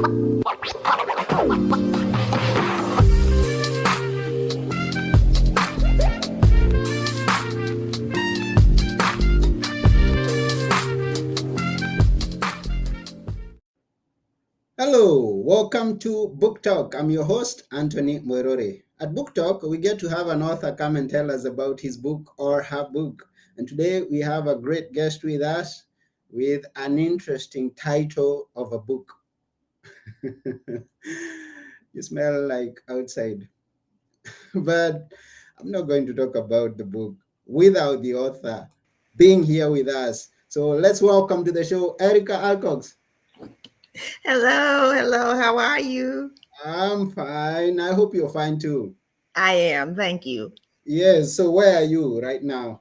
Hello, welcome to Book Talk. I'm your host, Anthony Mwerore. At Book Talk, we get to have an author come and tell us about his book or her book. And today we have a great guest with us with an interesting title of a book. You smell like outside. But I'm not going to talk about the book without the author being here with us. So let's welcome to the show Erica Alcox. Hello. How are you? I'm fine. I hope you're fine too. I am. Thank you. Yes. So where are you right now?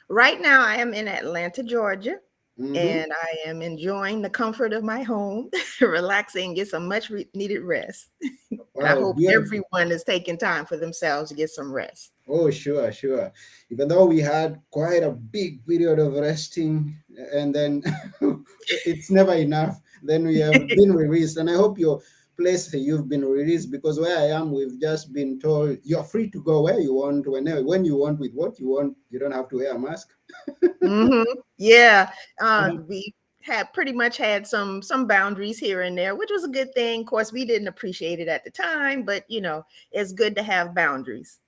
Right now, I am in Atlanta, Georgia, Mm-hmm. and I am enjoying the comfort of my home, relaxing, get some much needed rest. And I Wow, hope beautiful. everyone is taking time for themselves to get some rest. Oh, sure, sure. Even though we had quite a big period of resting, and then it's never enough. Then we have been released, and I hope your place you've been released because where I am, we've just been told you're free to go where you want, whenever, when you want, with what you want. You don't have to wear a mask. hmm Yeah, Uh-huh. we had pretty much had some boundaries here and there, which was a good thing. Of course, we didn't appreciate it at the time, but it's good to have boundaries.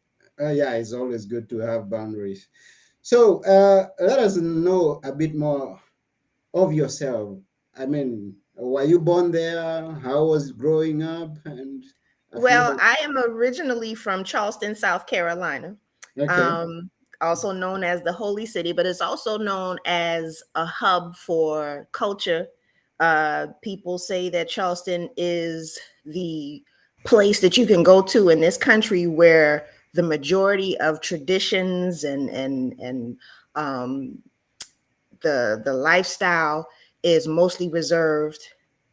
Yeah, it's always good to have boundaries. So let us know a bit more of yourself. I mean, were you born there? How was growing up? And a few. Well, I am originally from Charleston, South Carolina, Okay. um, also known as the Holy City, but it's also known as a hub for culture. People say that Charleston is the place that you can go to in this country where the majority of traditions and um, the lifestyle is mostly reserved,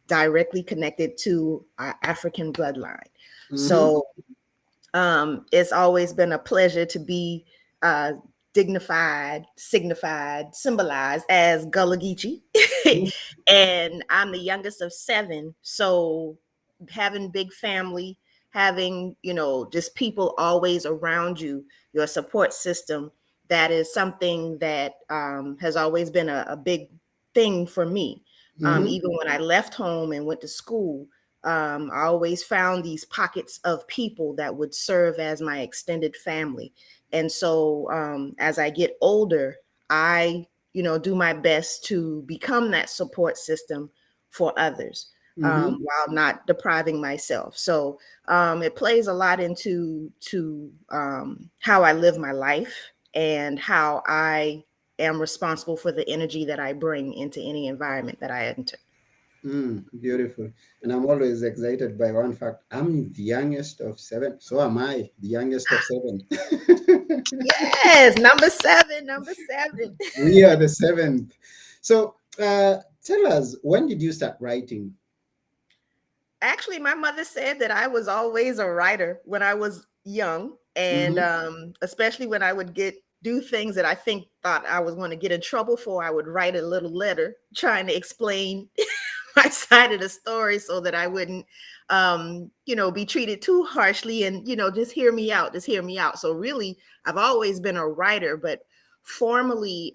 directly connected to our African bloodline. Mm-hmm. So it's always been a pleasure to be uh, dignified, signified, symbolized as Gullah Geechee. And I'm the youngest of seven. So having big family, having, just people always around you, your support system, that is something that has always been a big thing for me. Mm-hmm. Even when I left home and went to school, I always found these pockets of people that would serve as my extended family. And so as I get older, I, do my best to become that support system for others Mm-hmm. while not depriving myself. So it plays a lot into how I live my life and how I am responsible for the energy that I bring into any environment that I enter. Beautiful. And I'm always excited by one fact. I'm the youngest of seven. So am I, the youngest of seven. Yes, number seven, number seven. We are the seventh. So tell us, when did you start writing? Actually, my mother said that I was always a writer when I was young, and Mm-hmm. especially when I would do things that I thought I was going to get in trouble for. I would write a little letter trying to explain my side of the story so that I wouldn't, be treated too harshly, and just hear me out, just hear me out. So really, I've always been a writer, but formally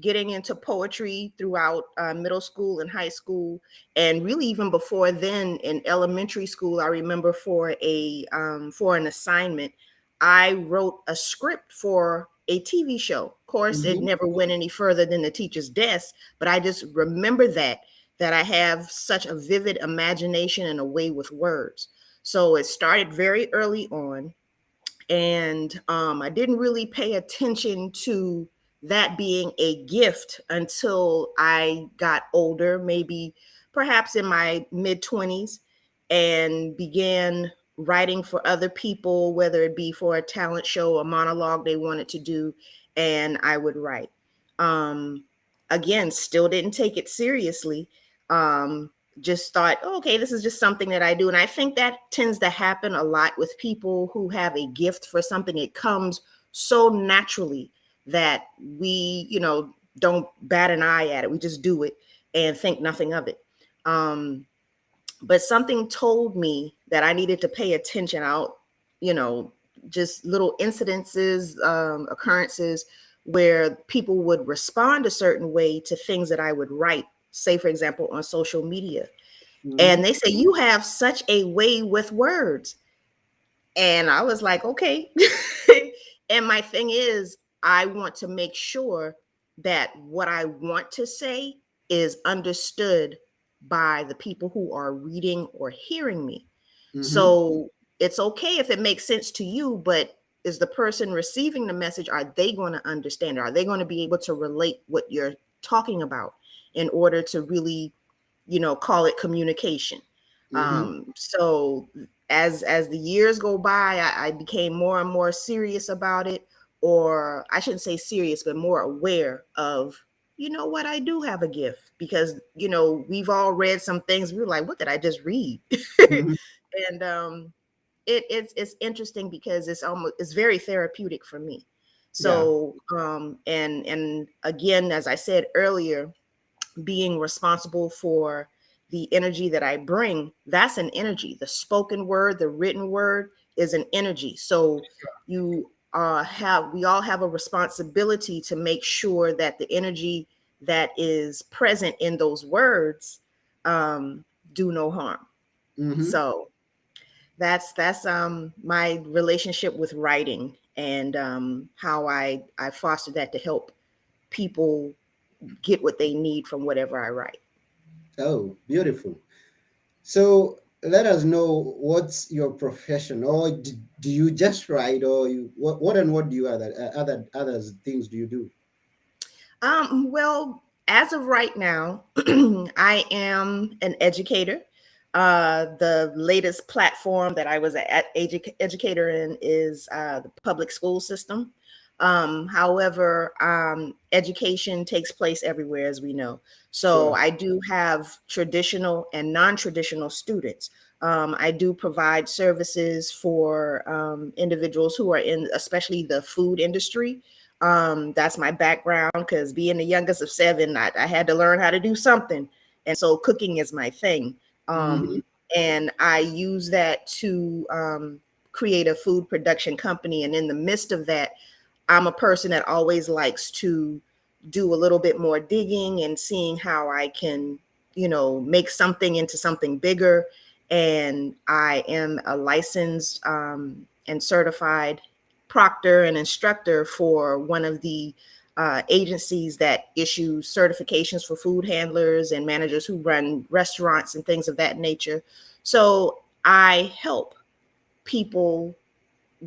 getting into poetry throughout middle school and high school, and really even before then in elementary school. I remember for an assignment, I wrote a script for a TV show. Of course, it Mm-hmm. never went any further than the teacher's desk, but I just remember that I have such a vivid imagination and a way with words. So it started very early on, and I didn't really pay attention to that being a gift until I got older, maybe perhaps in my mid 20s, and began writing for other people, whether it be for a talent show, a monologue they wanted to do, and I would write. Um, Again, still didn't take it seriously. Um, just thought, oh, okay, this is just something that I do. And I think that tends to happen a lot with people who have a gift for something. It comes so naturally that we, don't bat an eye at it. We just do it and think nothing of it. Um, but something told me that I needed to pay attention out, you know, just little incidences, occurrences where people would respond a certain way to things that I would write, say, for example, on social media. And Mhm. they say, you have such a way with words. And I was like, okay. And my thing is, I want to make sure that what I want to say is understood by the people who are reading or hearing me. Mhm. So it's okay if it makes sense to you, but is the person receiving the message, are they going to understand? Are they going to be able to relate what you're talking about in order to really, call it communication? Mhm. So as the years go by, I became more and more serious about it, or I shouldn't say serious, but more aware of, what, I do have a gift, because we've all read some things, we were like, what did I just read? Mhm. And it's interesting because it's very therapeutic for me. Yeah. So and again, as I said earlier, being responsible for the energy that I bring, that's an energy. The spoken word, the written word is an energy. So you we all have a responsibility to make sure that the energy that is present in those words um, do no harm. Mhm. So that's my relationship with writing, and how I foster that to help people get what they need from whatever I write. Oh, beautiful. So let us know what's your profession, or do you just write, or what and what do you other things do you do? Well, as of right now, I am an educator. The latest platform that I was at educator in is the public school system. However, education takes place everywhere, as we know. So Sure. I do have traditional and non-traditional students. I do provide services for individuals who are in, especially the food industry. That's my background, because being the youngest of seven, I had to learn how to do something. And so cooking is my thing. Mhm. And I use that to create a food production company. And in the midst of that, I'm a person that always likes to do a little bit more digging and seeing how I can, make something into something bigger. And I am a licensed and certified proctor and instructor for one of the agencies that issue certifications for food handlers and managers who run restaurants and things of that nature. So I help people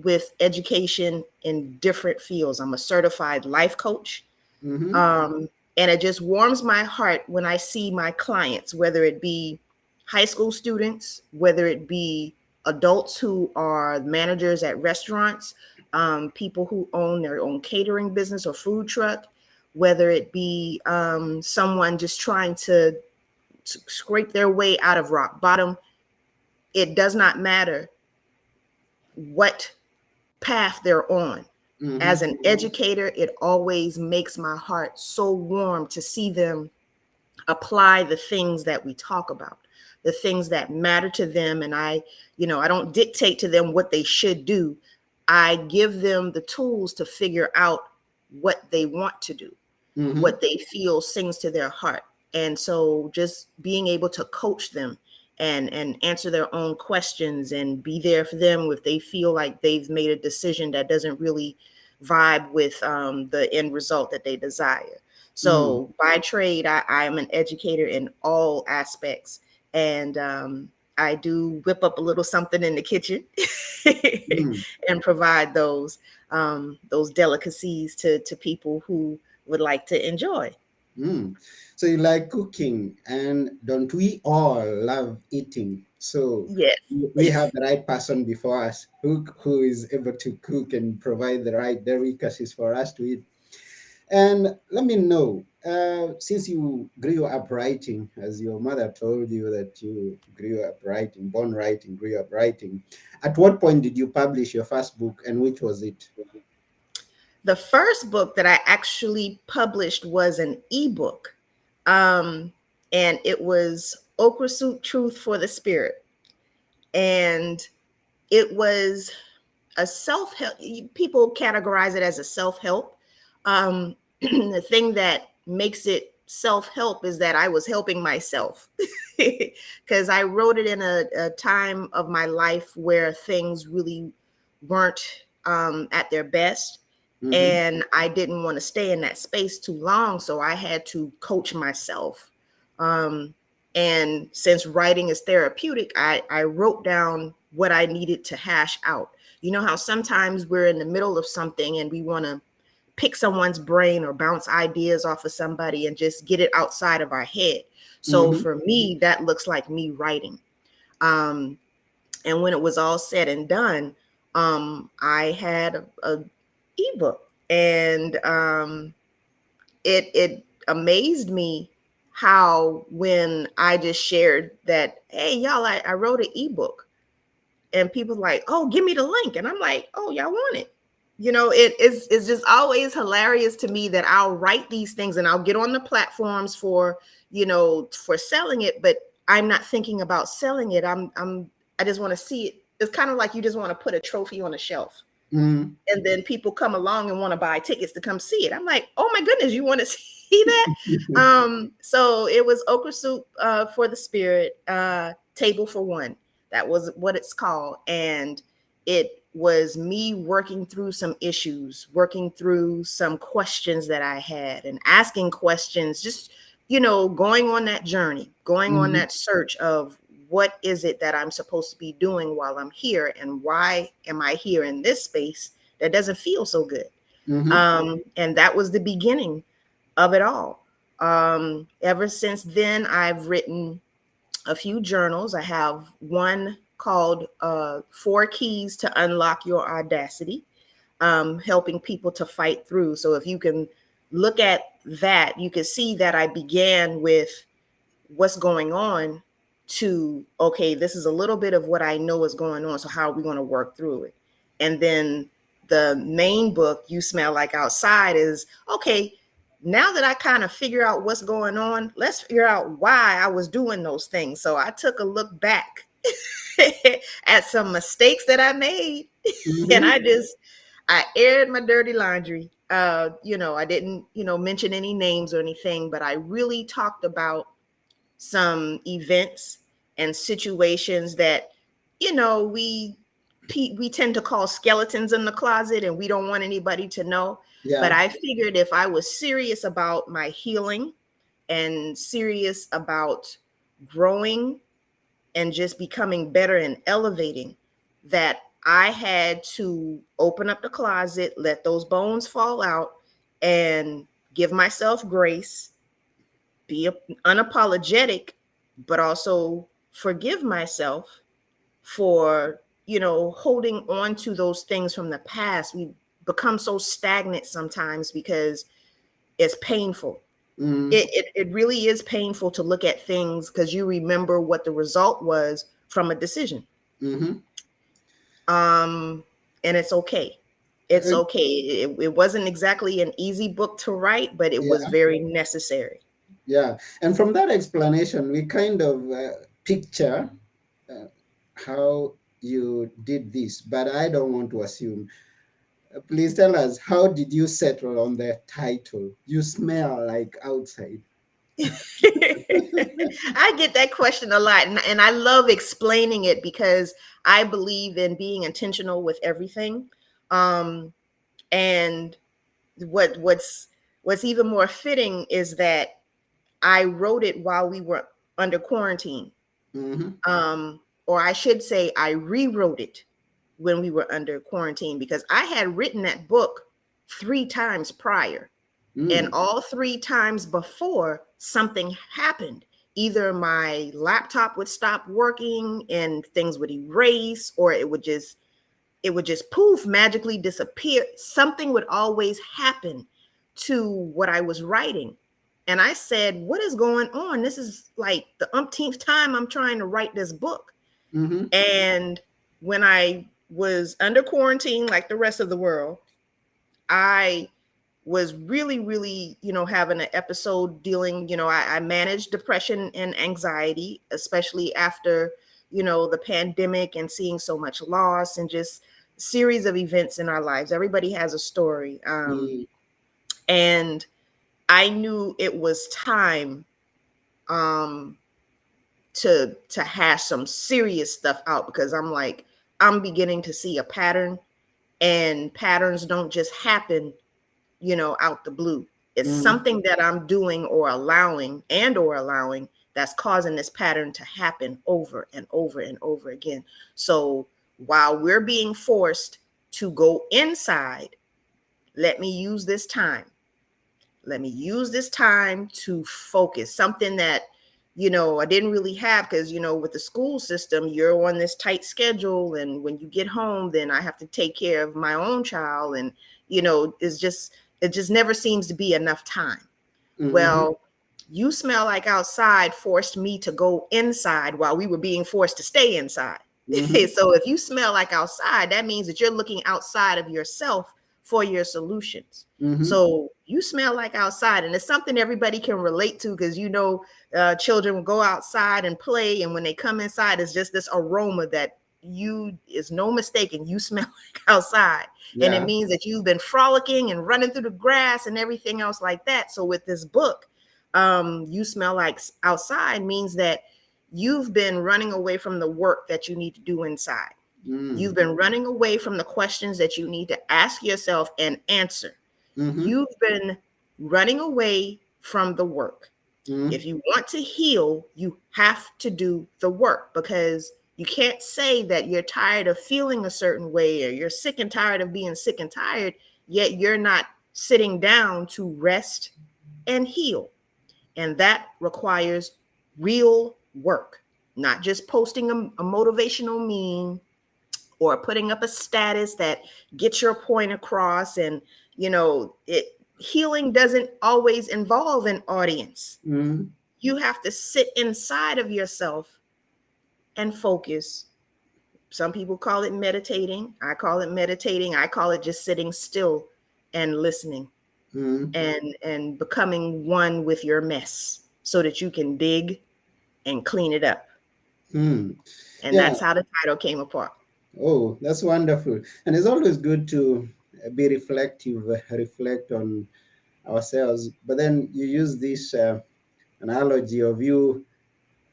with education in different fields. I'm a certified life coach. Mhm. Um, and it just warms my heart when I see my clients, whether it be high school students, whether it be adults who are managers at restaurants, people who own their own catering business or food truck, whether it be someone just trying to scrape their way out of rock bottom. It does not matter what path they're on. As Mhm. an educator, it always makes my heart so warm to see them apply the things that we talk about, the things that matter to them. And I don't dictate to them what they should do. I give them the tools to figure out what they want to do, Mhm. what they feel sings to their heart. And so just being able to coach them and answer their own questions and be there for them if they feel like they've made a decision that doesn't really vibe with the end result that they desire. Mm. So by trade, I am an educator in all aspects. And I do whip up a little something in the kitchen Mm. and provide those delicacies to people who would like to enjoy. Mm. So you like cooking, and don't we all love eating? So Yes. we have the right person before us who is able to cook and provide the right delicacies for us to eat. And let me know, since you grew up writing, as your mother told you that you grew up writing, born writing, grew up writing, at what point did you publish your first book, and which was it? The first book that I actually published was an ebook. And it was Okra Soup Truth for the Spirit. And it was a self-help. People categorize it as a self-help. The thing that makes it self-help is that I was helping myself, because I wrote it in a time of my life where things really weren't at their best, Mm-hmm. and I didn't want to stay in that space too long, so I had to coach myself. um, and since writing is therapeutic, I wrote down what I needed to hash out. You know how sometimes we're in the middle of something and we want to pick someone's brain or bounce ideas off of somebody and just get it outside of our head. So Mm-hmm. for me, that looks like me writing. Um, and when it was all said and done, I had a ebook, and it amazed me how when I just shared that, hey y'all, I wrote an ebook, and people like, oh, give me the link, and I'm like, oh, y'all want it? It's just always hilarious to me that I'll write these things and I'll get on the platforms for, for selling it, but I'm not thinking about selling it. I just want to see it. It's kind of like you just want to put a trophy on a shelf, Mm-hmm. and then people come along and want to buy tickets to come see it. I'm like, oh my goodness, you want to see that? So it was Okra Soup for the Spirit, Table for One. That was what it's called. And it was me working through some issues, working through some questions that I had, and asking questions, just, going on that journey, going on Mm-hmm. that search of what is it that I'm supposed to be doing while I'm here, and why am I here in this space that doesn't feel so good? Mm-hmm. And that was the beginning of it all. Ever since then, I've written a few journals. I have one called Four Keys to Unlock Your Audacity, helping people to fight through. So if you can look at that, you can see that I began with what's going on to, okay, this is a little bit of what I know is going on, so how are we going to work through it? And then the main book, You Smell Like Outside, is, okay, now that I kind of figure out what's going on, let's figure out why I was doing those things. So I took a look back at some mistakes that I made, and Mm-hmm. I aired my dirty laundry. I didn't, mention any names or anything, but I really talked about some events and situations that, we tend to call skeletons in the closet, and we don't want anybody to know. But Yeah. I figured if I was serious about my healing and serious about growing and just becoming better and elevating, that I had to open up the closet, let those bones fall out, and give myself grace, be unapologetic, but also forgive myself for, holding on to those things from the past. We become so stagnant sometimes because it's painful. Mm-hmm. It really is painful to look at things because you remember what the result was from a decision. Mm-hmm. Um, and it's okay. It's okay. It wasn't exactly an easy book to write, but it was Yeah. very necessary. Yeah. And from that explanation, we kind of picture uh, how you did this, but I don't want to assume. Please tell us, how did you settle on the title? You smell like outside. I get that question a lot, and I love explaining it because I believe in being intentional with everything. Um, and what's even more fitting is that I wrote it while we were under quarantine. Mm-hmm. Or I should say, I rewrote it when we were under quarantine, because I had written that book 3 times prior. And Mm. all 3 times before, something happened. Either my laptop would stop working and things would erase, or it would just poof, magically disappear. Something would always happen to what I was writing. And I said, what is going on? This is like the umpteenth time I'm trying to write this book. Mm-hmm. And when I was under quarantine, like the rest of the world, I was really, really, having an episode dealing, I managed depression and anxiety, especially after, the pandemic and seeing so much loss and just series of events in our lives. Everybody has a story. Mm, And I knew it was time um, to hash some serious stuff out, because I'm like, I'm beginning to see a pattern, and patterns don't just happen, out the blue. It's mm, something that I'm doing or allowing that's causing this pattern to happen over and over and over again. So while we're being forced to go inside, let me use this time. Let me use this time to focus. Something that, I didn't really have, because, with the school system, you're on this tight schedule. And when you get home, then I have to take care of my own child. And, it just never seems to be enough time. mhm, Well, You Smell Like Outside forced me to go inside while we were being forced to stay inside. mhm, So if you smell like outside, that means that you're looking outside of yourself for your solutions. mhm, So you smell like outside, and it's something everybody can relate to, because children will go outside and play, and when they come inside, it's just this aroma that you is no mistaking. You smell like outside, and it yeah, means that you've been frolicking and running through the grass and everything else like that. So with this book, You Smell Like Outside means that you've been running away from the work that you need to do inside. mm, You've been running away from the questions that you need to ask yourself and answer. mhm, You've been running away from the work. mm, If you want to heal, you have to do the work, because you can't say that you're tired of feeling a certain way, or you're sick and tired of being sick and tired, yet you're not sitting down to rest and heal. And that requires real work, not just posting a motivational meme or putting up a status that gets your point across. And, healing doesn't always involve an audience. mm, You have to sit inside of yourself and focus. Some people call it meditating. I call it meditating. I call it just sitting still and listening, mm, and becoming one with your mess, so that you can dig and clean it up. mm. And Yeah. that's how the title came apart. Oh, that's wonderful. And it's always good to be reflective, reflect on ourselves. But then you use this analogy of you,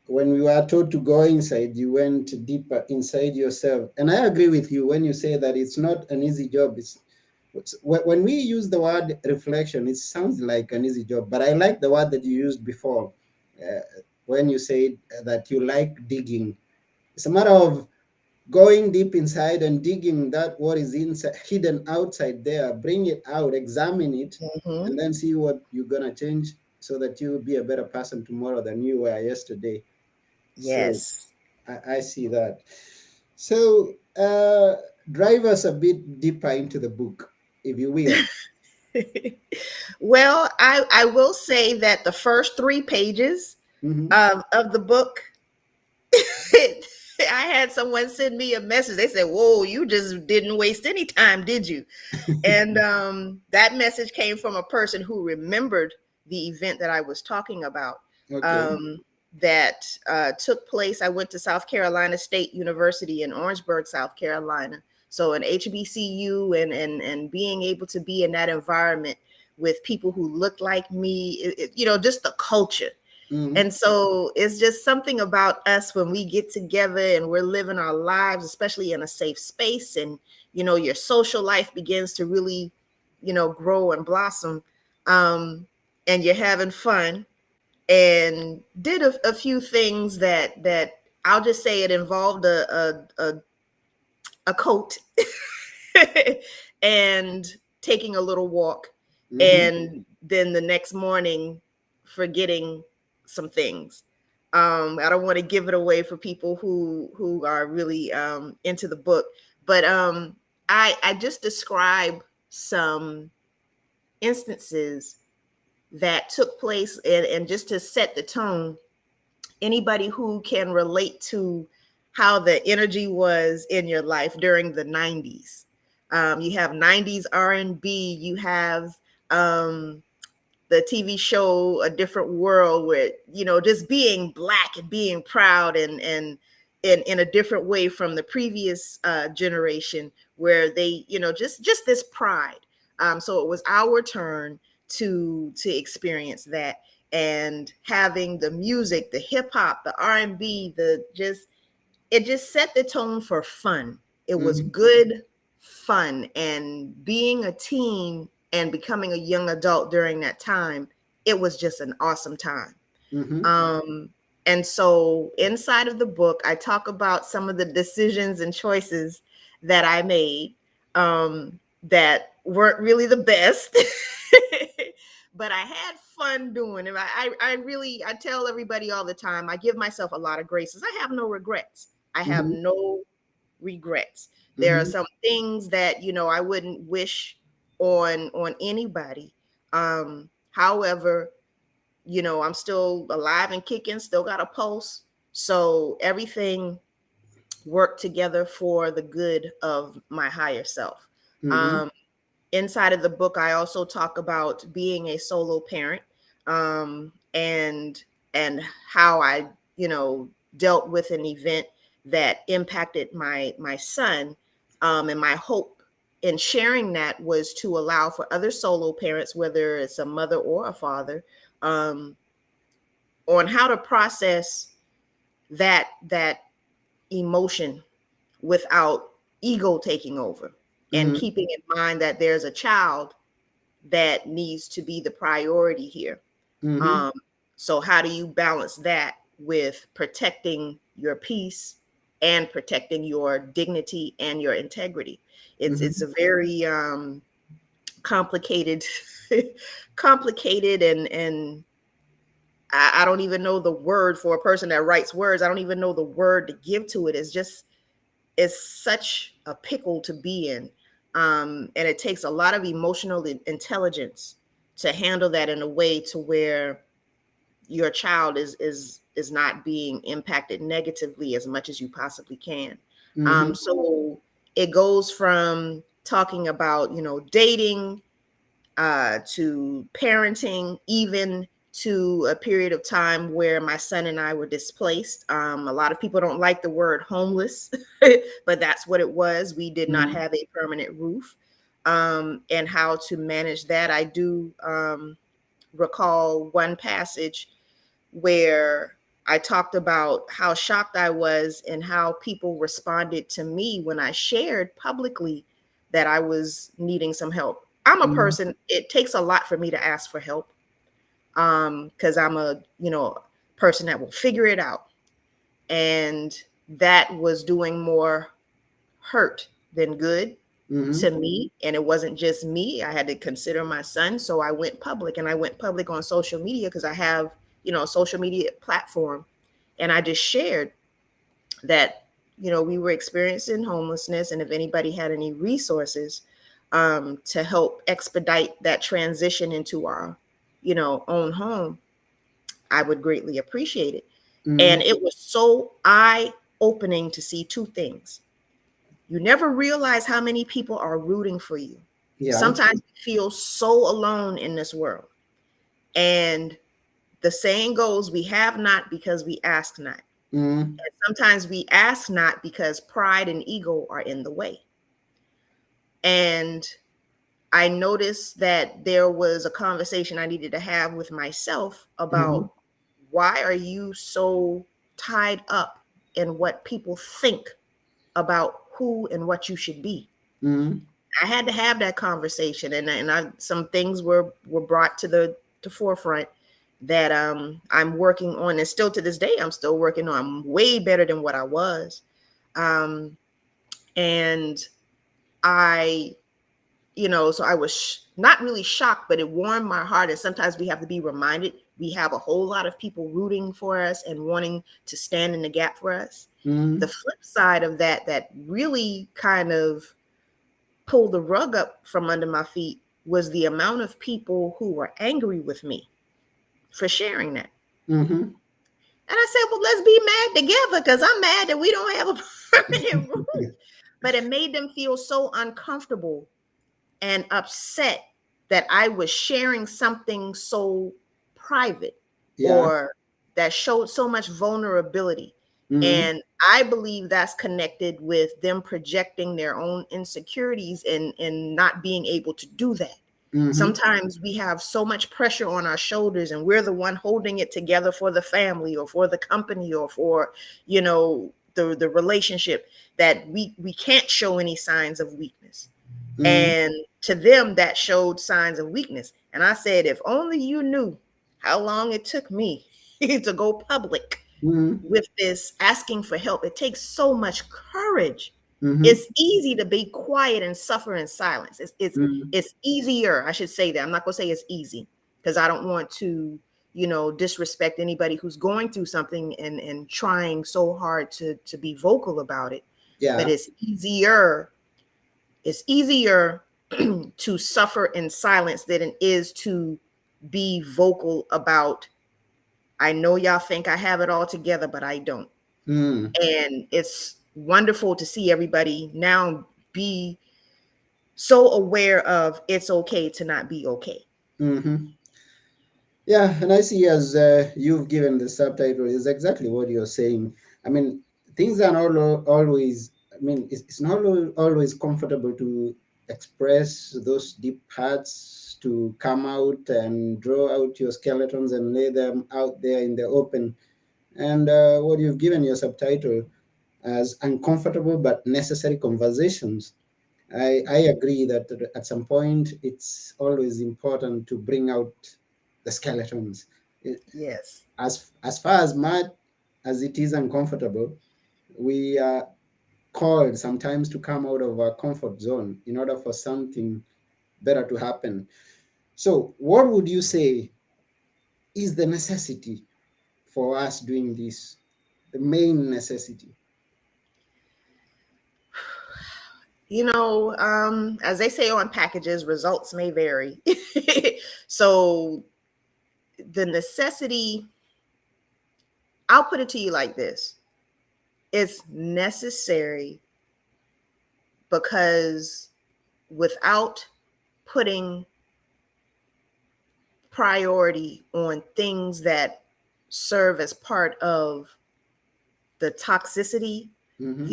when we were taught to go inside, you went deeper inside yourself. And I agree with you when you say that it's not an easy job. When we use the word reflection, it sounds like an easy job. But I like the word that you used before, uh, when you said that you like digging. It's a matter of going deep inside and digging that what is inside, hidden outside there, bring it out, examine it, Mm-hmm. and then see what you're gonna change so that you will be a better person tomorrow than you were yesterday. So Yes. I see that. So drive us a bit deeper into the book, if you will. Well, I will say that the first 3 pages Mm-hmm. of the book, I had someone send me a message. They said, "Whoa, you just didn't waste any time, did you?" And that message came from a person who remembered the event that I was talking about, Okay. um, that took place. I went to South Carolina State University in Orangeburg, South Carolina. So an HBCU, and being able to be in that environment with people who look like me, just the culture. Mm-hmm. And so it's just something about us when we get together and we're living our lives, especially in a safe space, and your social life begins to really, grow and blossom, um, and you're having fun, and did a few things that I'll just say it involved a coat and taking a little walk, Mm-hmm. and then the next morning forgetting some things. I don't want to give it away for people who are really into the book, but I just describe some instances that took place, and just to set the tone, anybody who can relate to how the energy was in your life during the 90s. You have 90s R&B, you have um, the TV show A Different World, where, you know, just being Black and being proud, and in a different way from the previous generation, where they, you know, just this pride. So it was our turn to experience that, and having the music, the hip hop, the R&B, the just it just set the tone for fun. It was Mm-hmm. good fun. And being a teen and becoming a young adult during that time, it was just an awesome time. Mm-hmm. Um, and so inside of the book, I talk about some of the decisions and choices that I made, that weren't really the best. But I had fun doing it. I really, I tell everybody all the time, I give myself a lot of graces. I have no regrets. I have Mm-hmm. no regrets. There are Mm-hmm. some things that, you know, I wouldn't wish on anybody. However, you know, I'm still alive and kicking, still got a pulse. So everything worked together for the good of my higher self. Mm-hmm. Um, Inside of the book, I also talk about being a solo parent, and how I, you know, dealt with an event that impacted my son, and my hope in sharing that was to allow for other solo parents, whether it's a mother or a father, um, on how to process that emotion without ego taking over, and Mm-hmm. keeping in mind that there's a child that needs to be the priority here. Mm-hmm. Um, so how do you balance that with protecting your peace and protecting your dignity and your integrity? It's Mm-hmm. a very complicated complicated, and I don't even know the word for a person that writes words. I don't even know the word to give to it. It's just, it's such a pickle to be in. And it takes a lot of emotional intelligence to handle that in a way to where your child is not being impacted negatively as much as you possibly can. Mm-hmm. So it goes from talking about, you know, dating, to parenting, even to a period of time where my son and I were displaced. A lot of people don't like the word homeless, but that's what it was. We did not Mm-hmm. have a permanent roof, and how to manage that. I do recall one passage where I talked about how shocked I was and how people responded to me when I shared publicly that I was needing some help. I'm a Mm-hmm. person, it takes a lot for me to ask for help, because I'm a, you know, person that will figure it out. And that was doing more hurt than good Mm-hmm. to me. And it wasn't just me, I had to consider my son. So I went public, and I went public on social media because I have, you know, a social media platform. And I just shared that, you know, we were experiencing homelessness, and if anybody had any resources, to help expedite that transition into our, you know, own home, I would greatly appreciate it. Mm-hmm. And it was so eye opening to see two things. You never realize how many people are rooting for you. Yeah. Sometimes you feel so alone in this world. And the saying goes, we have not because we ask not. Mm-hmm. And sometimes we ask not because pride and ego are in the way. And I noticed that there was a conversation I needed to have with myself Mm-hmm. about, why are you so tied up in what people think about who and what you should be? Mm-hmm. I had to have that conversation, and some things were brought to the forefront that I'm working on, and still to this day I'm still working on. I'm way better than what I was, um, and I, you know, so I was not really shocked, but it warmed my heart. And sometimes we have to be reminded we have a whole lot of people rooting for us and wanting to stand in the gap for us. The Mm-hmm. flip side of that, that really kind of pulled the rug up from under my feet, was the amount of people who were angry with me for sharing that. Mm-hmm. And I said, well, let's be mad together, because I'm mad that we don't have a permanent roof. But it made them feel so uncomfortable and upset that I was sharing something so private Yeah. or that showed so much vulnerability. Mm-hmm. And I believe that's connected with them projecting their own insecurities and not being able to do that. Mm-hmm. Sometimes we have so much pressure on our shoulders and we're the one holding it together for the family or for the company or for, the relationship, that we can't show any signs of weakness. Mm-hmm. And to them, that showed signs of weakness. And I said, if only you knew how long it took me to go public Mm-hmm. with this asking for help. It takes so much courage. Mm-hmm. It's easy to be quiet and suffer in silence. Mm-hmm. It's easier. I should say that. I'm not gonna say it's easy because I don't want to, disrespect anybody who's going through something and trying so hard to be vocal about it. But Yeah. it's easier to suffer in silence than it is to be vocal about, I know y'all think I have it all together, but I don't. Mm-hmm. And it's wonderful to see everybody now be so aware of it's okay to not be okay. Mm-hmm. Yeah, and I see as you've given the subtitle is exactly what you're saying. I mean, things are not always. I mean, it's not always comfortable to express those deep parts, to come out and draw out your skeletons and lay them out there in the open. And what you've given your subtitle as uncomfortable but necessary conversations. I agree that at some point it's always important to bring out the skeletons. Yes. As far as much as it is uncomfortable, we are called sometimes to come out of our comfort zone in order for something better to happen. So, what would you say is the necessity for us doing this? The main necessity. As they say on packages, results may vary. So the necessity, I'll put it to you like this: it's necessary because without putting priority on things that serve as part of the toxicity, Mm-hmm.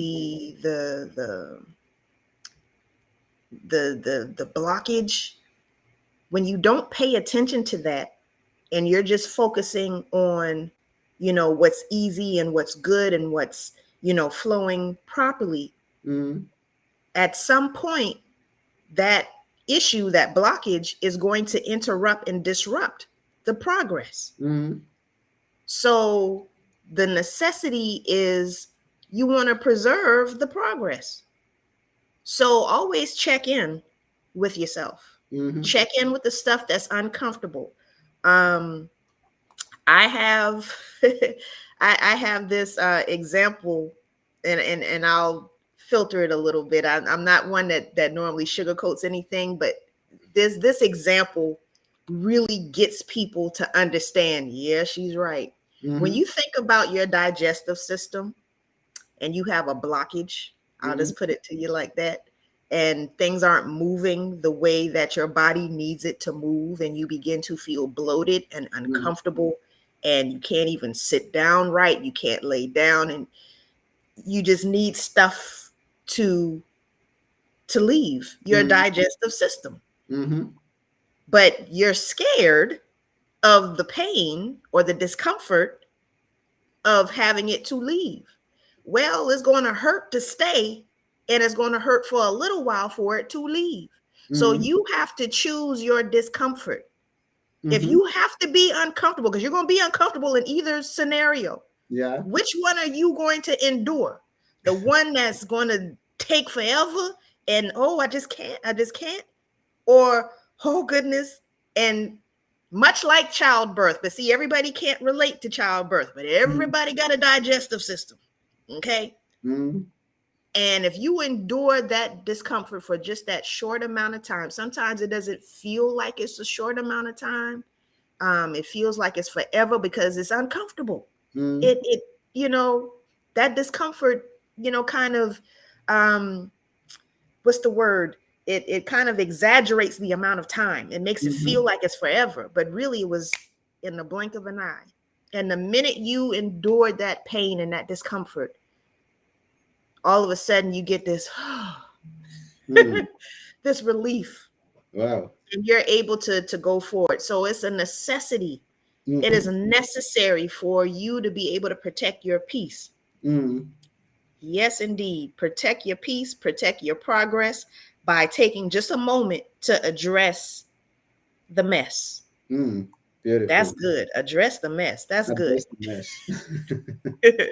the blockage, when you don't pay attention to that and you're just focusing on, what's easy and what's good and what's, flowing properly, Mm-hmm. at some point that issue, that blockage is going to interrupt and disrupt the progress. Mm-hmm. So the necessity is you want to preserve the progress. So always check in with yourself. Mm-hmm. Check in with the stuff that's uncomfortable. Um, I have I have this example, and I'll filter it a little bit. I'm not one that normally sugarcoats anything, but this example really gets people to understand. Yeah, she's right. When Mm-hmm. you think about your digestive system and you have a blockage, I'll Mm-hmm. just put it to you like that, and things aren't moving the way that your body needs it to move, and you begin to feel bloated and Mm-hmm. uncomfortable, and you can't even sit down right, you can't lay down, and you just need stuff to leave your Mm-hmm. digestive system. Mm-hmm. But you're scared of the pain or the discomfort of having it to leave. Well, it's going to hurt to stay, and it's going to hurt for a little while for it to leave. So Mm-hmm. you have to choose your discomfort. If Mm-hmm. you have to be uncomfortable, because you're going to be uncomfortable in either scenario, Yeah. which one are you going to endure? The one that's going to take forever and, oh, I just can't, or, oh goodness, and much like childbirth, but see, everybody can't relate to childbirth, but Mm-hmm. everybody got a digestive system. Okay. Mm-hmm. And if you endure that discomfort for just that short amount of time, sometimes it doesn't feel like it's a short amount of time. It feels like it's forever because it's uncomfortable. Mm-hmm. It you know that discomfort, kind of, um, what's the word? it kind of exaggerates the amount of time. It makes it feel Mm-hmm. like it's forever, but really it was in the blink of an eye. And the minute you endured that pain and that discomfort, all of a sudden you get this Mm. this relief, Wow. and you're able to go forward. So it's a necessity. It is Mm-hmm. necessary for you to be able to protect your peace. Mm. Yes, indeed. Protect your peace, protect your progress by taking just a moment to address the mess. Mm. That's Beautiful. good. Address the mess. That's good. Address the mess.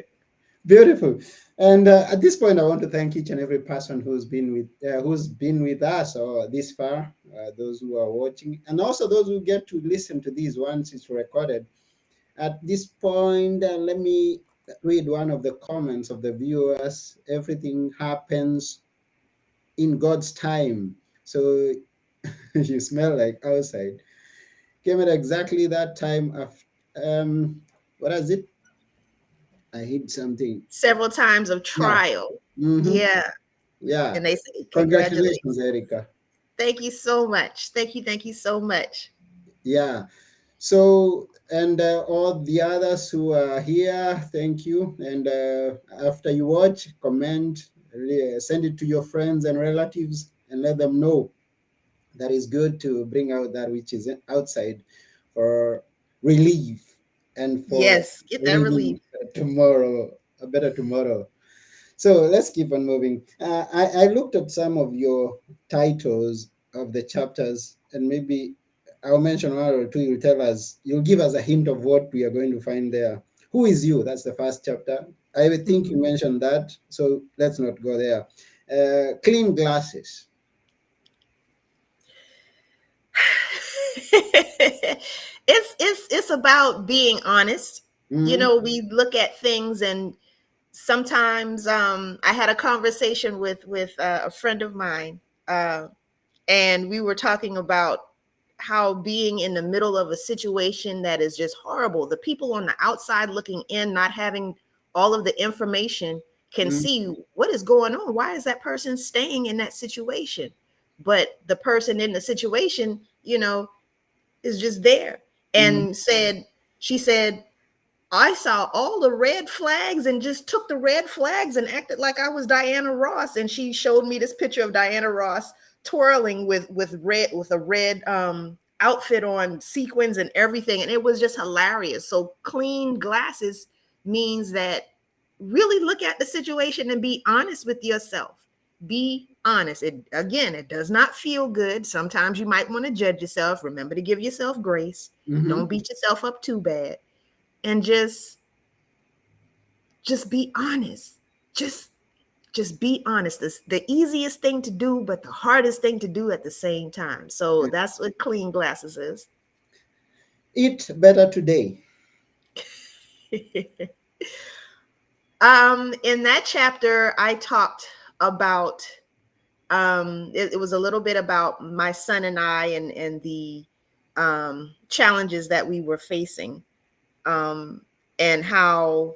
Beautiful. And at this point, I want to thank each and every person who's been with us or this far, those who are watching, and also those who get to listen to these once it's recorded. At this point, let me read one of the comments of the viewers. Everything happens in God's time. So you smell like outside. Came at exactly that time of what is it? I hit something. Several times of Yeah. trial. Mm-hmm. Yeah. Yeah. And they say, Congratulations, congratulations. Erica. Thank you so much. Thank you. Thank you so much. Yeah. So, and all the others who are here, thank you. And after you watch, comment, send it to your friends and relatives and let them know that is good to bring out that which is outside for relief and for Yes. Get that relief. living tomorrow, a better tomorrow. So let's keep on moving. I looked at some of your titles of the chapters, and maybe I'll mention one or two. You'll give us a hint of what we are going to find there. Who is you? That's the first chapter. I would think you Mhm. mentioned that, so let's not go there. Clean glasses. It's about being honest. You Mm-hmm. know, we look at things, and sometimes I had a conversation with a friend of mine, uh, and we were talking about how being in the middle of a situation that is just horrible, the people on the outside looking in, not having all of the information, can see what is going on. Why is that person staying in that situation? But the person in the situation, is just there. Mm-hmm. And she said, I saw all the red flags and just took the red flags and acted like I was Diana Ross. And she showed me this picture of Diana Ross twirling with a red outfit on, sequins and everything. And it was just hilarious. So clean glasses means that really look at the situation and be honest with yourself. Be honest. It does not feel good. Sometimes you might want to judge yourself. Remember to give yourself grace. Mm-hmm. Don't beat yourself up too bad. And just be honest. Just be honest. It's the easiest thing to do, but the hardest thing to do at the same time. So that's what clean glasses is. Eat better today. In that chapter, I talked about it was a little bit about my son and I, and the challenges that we were facing, um, and how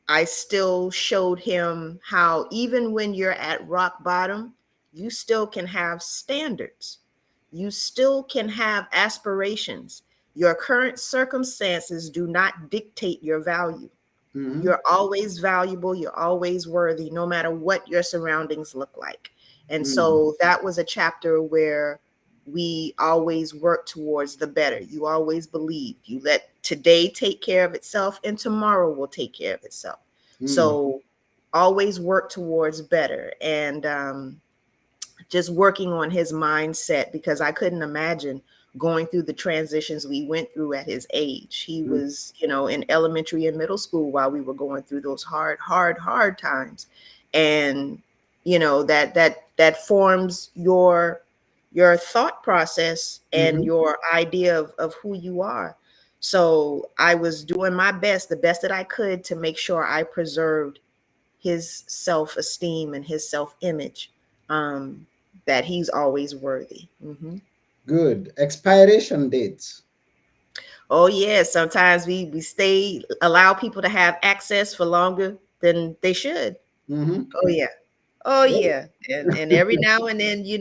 I still showed him how even when you're at rock bottom, you still can have standards. You still can have aspirations. Your current circumstances do not dictate your value. Mm-hmm. You're always valuable. You're always worthy, no matter what your surroundings look like. And Mm-hmm. so that was a chapter where we always work towards the better. You always believe. You let today take care of itself, and tomorrow will take care of itself. Mm-hmm. So always work towards better. And just working on his mindset, because I couldn't imagine going through the transitions we went through at his age. He was, in elementary and middle school while we were going through those hard times. And that forms your thought process and Mm-hmm. your idea of who you are. So I was doing my best, the best that I could, to make sure I preserved his self-esteem and his self-image, um, that he's always worthy. Good. Expiration dates. Oh yeah, sometimes we allow people to have access for longer than they should. Mm-hmm. Oh yeah. Oh Yeah. yeah. And every now and then, you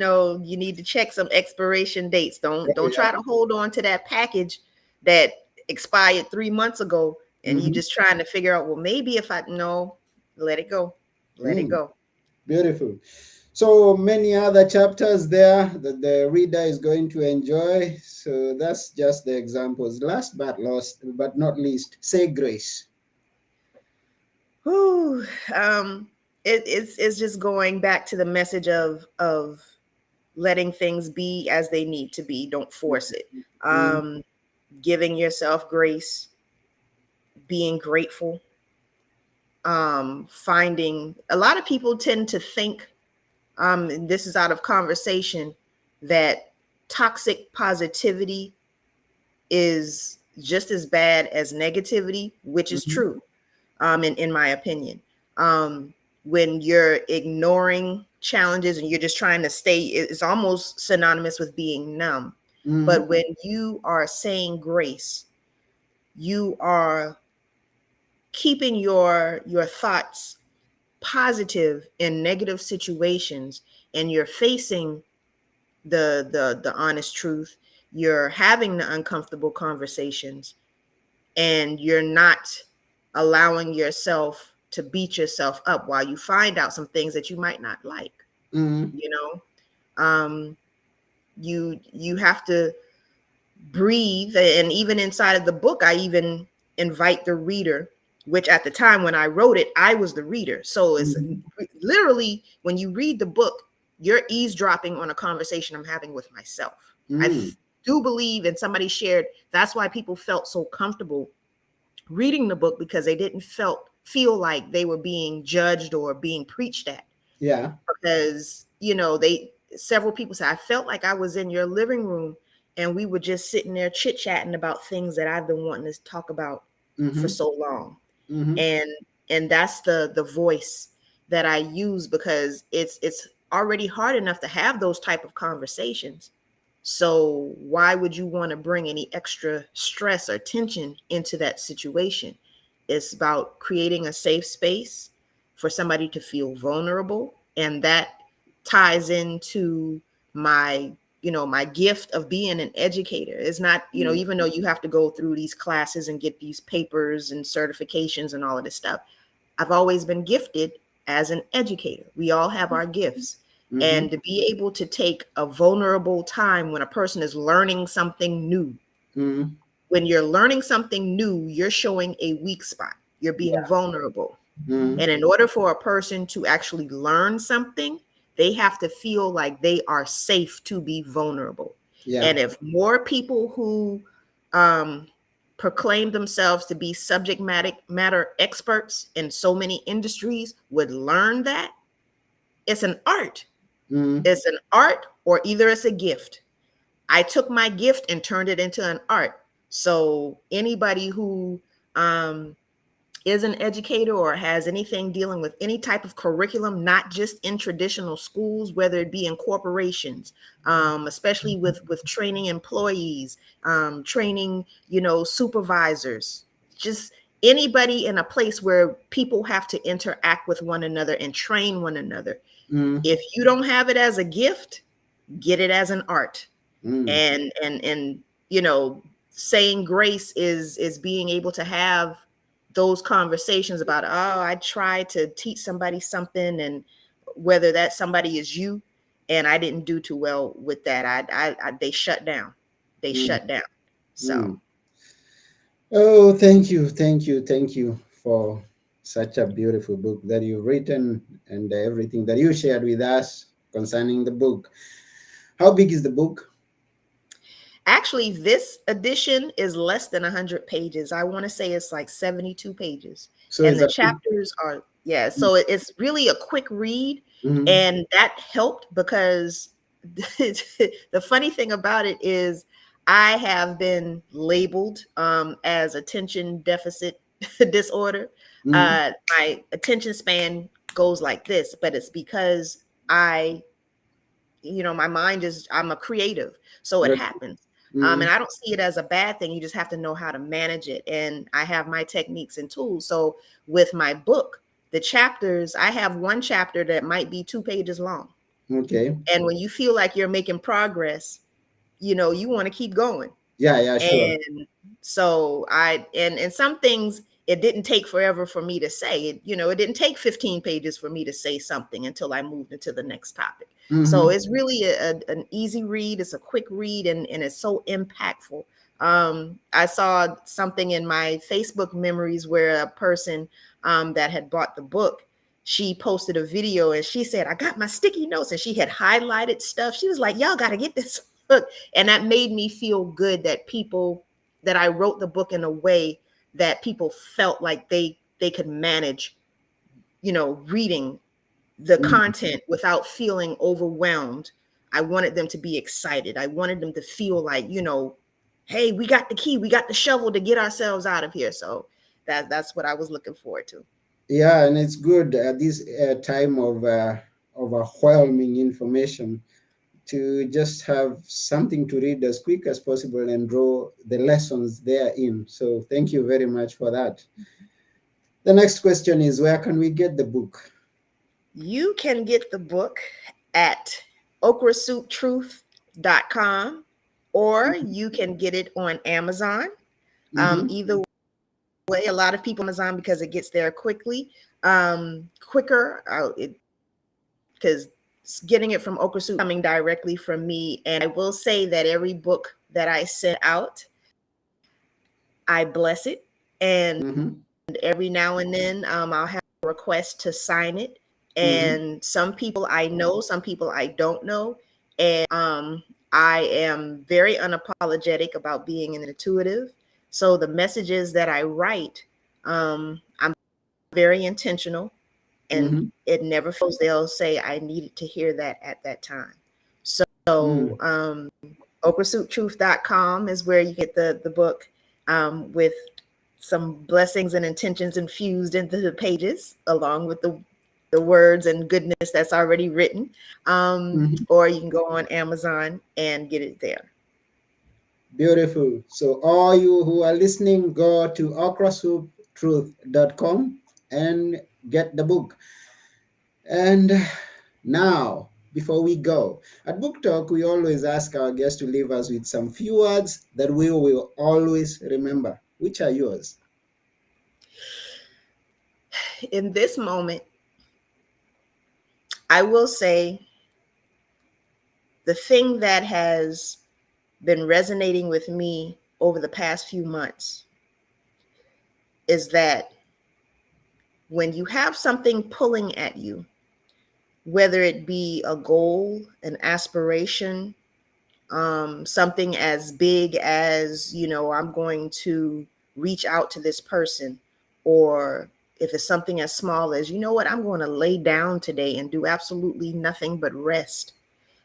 need to check some expiration dates. Oh, Don't yeah. try to hold on to that package that expired 3 months ago and you Mm-hmm. just trying to figure out, well, maybe if I no, let it go. Let it Mm, go. beautiful. So many other chapters there that the reader is going to enjoy. So that's just the examples. Last but not least, say grace. Whew. Um, it's just going back to the message of letting things be as they need to be. Don't force it. Mm, Giving yourself grace, being grateful, finding a lot of people tend to think, and this is out of conversation, that toxic positivity is just as bad as negativity, which is mhm, true, in my opinion. Um, when you're ignoring challenges and you're just trying to stay, it's almost synonymous with being numb. mhm, But when you are saying grace, you are keeping your thoughts positive in negative situations, and you're facing the honest truth. You're having the uncomfortable conversations, and you're not allowing yourself to beat yourself up while you find out some things that you might not like. mhm, you know you have to breathe. And even inside of the book, I even invite the reader, which at the time when I wrote it, I was the reader. So it's mhm, literally, when you read the book, you're eavesdropping on a conversation I'm having with myself. I mm, do believe, and somebody shared, that's why people felt so comfortable reading the book, because they didn't feel like they were being judged or being preached at. yeah. Because they several people said, I felt like I was in your living room and we were just sitting there chit-chatting about things that I've been wanting to talk about for Mhm, so long. mhm, And that's the voice that I use, because it's already hard enough to have those type of conversations. So why would you want to bring any extra stress or tension into that situation? It's about creating a safe space for somebody to feel vulnerable, and that ties into my my gift of being an educator. It's not, mm, even though you have to go through these classes and get these papers and certifications and all of this stuff, I've always been gifted as an educator. We all have our gifts. mhm, And to be able to take a vulnerable time when a person is learning something new, mm, when you're learning something new, you're showing a weak spot. You're being yeah. vulnerable. Mm, And in order for a person to actually learn something, they have to feel like they are safe to be vulnerable. yeah. And if more people who um, proclaim themselves to be subject matter experts in so many industries would learn that, it's an art. Mm, It's an art, or either it's a gift. I took my gift and turned it into an art. So anybody who um, is an educator or has anything dealing with any type of curriculum, not just in traditional schools, whether it be in corporations, especially with training employees, training, supervisors, just anybody in a place where people have to interact with one another and train one another. mm, If you don't have it as a gift, get it as an art. mm, And saying grace is being able to have those conversations about, oh, I tried to teach somebody something, and whether that somebody is you, and I didn't do too well with that. I they shut down. They mm, shut down. So mm. Oh, thank you, thank you, thank you for such a beautiful book that you've written and everything that you shared with us concerning the book. How big is the book? actually, this edition is less than 100 pages. I want to say it's like 72 pages. So And it's the a quick. chapters are, yeah, so it's really a quick read. Mm, And that helped because the funny thing about it is I have been labeled as attention deficit disorder. mm, My attention span goes like this, but it's because I my mind is, I'm a creative, so it right, happens. And mm, I don't see it as a bad thing. You just have to know how to manage it, and I have my techniques and tools. So with my book, the chapters, I have one chapter that might be 2 pages long. Okay. And when you feel like you're making progress, you want to keep going. Yeah, yeah, sure. And so and some things it didn't take forever for me to say it. It didn't take 15 pages for me to say something until I moved into the next topic. So Mm-hmm. it's really an easy read. It's a quick read, and it's so impactful. I saw something in my Facebook memories where a person that had bought the book, she posted a video and she said, I got my sticky notes, and she had highlighted stuff. She was like, y'all got to get this book. And that made me feel good that I wrote the book in a way that people felt like they could manage, reading the Mm-hmm. content without feeling overwhelmed. I wanted them to be excited. I wanted them to feel like, hey, we got the key, we got the shovel to get ourselves out of here. So that's what I was looking forward to. Yeah, and it's good at this time of overwhelming information to just have something to read as quick as possible and draw the lessons therein. So thank you very much for that. The next question is, where can we get the book? You can get the book at okrasouptruth.com, or you can get it on Amazon. Mm-hmm. Either way, a lot of people Amazon because it gets there quicker, because getting it from Okra Soup coming directly from me. And I will say that every book that I send out, I bless it. And Mm-hmm. every now and then, I'll have a request to sign it. Mm-hmm. And some people I know, some people I don't know. And I am very unapologetic about being an intuitive. So the messages that I write, I'm very intentional, and Mm-hmm. it never fails. They'll say, I needed to hear that at that time. So, Mm. okrasouptruth.com is where you get the book, with some blessings and intentions infused into the pages, along with the words and goodness that's already written. Mm-hmm. Or you can go on Amazon and get it there. Beautiful. So all you who are listening, go to okrasouptruth.com and get the book. And now, before we go, at Book Talk, we always ask our guests to leave us with some few words that we will always remember. Which are yours? In this moment, I will say the thing that has been resonating with me over the past few months is that when you have something pulling at you, whether it be a goal, an aspiration, something as big as, I'm going to reach out to this person, or if it's something as small as, I'm going to lay down today and do absolutely nothing but rest.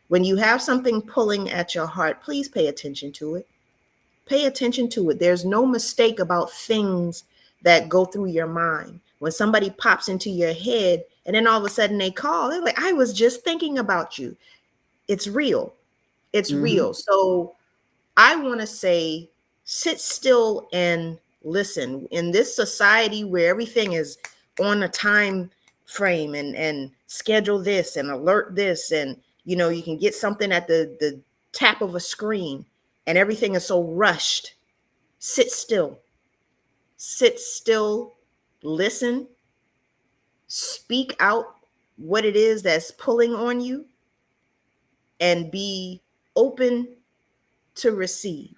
When you have something pulling at your heart, please pay attention to it. Pay attention to it. There's no mistake about things that go through your mind. When somebody pops into your head and then all of a sudden they call, they're like, I was just thinking about you. It's real. It's Mm-hmm. real. So I want to say, sit still and listen. In this society where everything is on a time frame, and schedule this and alert this, and you can get something at the tap of a screen, and everything is so rushed. Sit still. Sit still, listen, speak out what it is that's pulling on you, and be open to receive.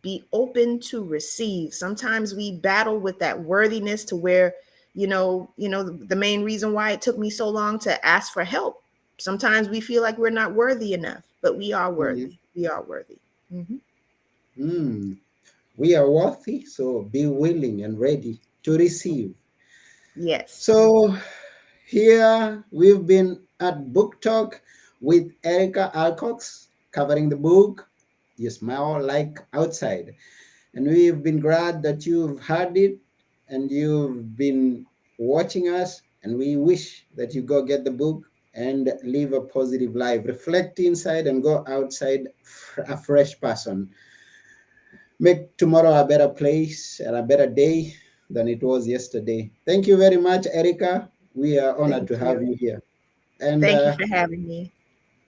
Be open to receive. Sometimes we battle with that worthiness to where, the main reason why it took me so long to ask for help. Sometimes we feel like we're not worthy enough, but we are Yeah. worthy. We are worthy. Mhm. Mm. We are worthy, so be willing and ready to receive. Yes. So here we've been at Book Talk with Erica Alcox, covering the book You Smell Like Outside. And we've been glad that you've heard it and you've been watching us. And we wish that you go get the book and live a positive life. Reflect inside and go outside a fresh person. Make tomorrow a better place and a better day. than it was yesterday. Thank you very much, Erica. We are honored Thank to have you. you here. And Thank you for having me.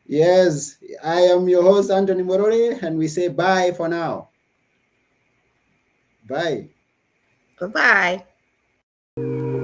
yes, I am your host, Anthony Morore, and we say bye for now. Bye. Bye bye.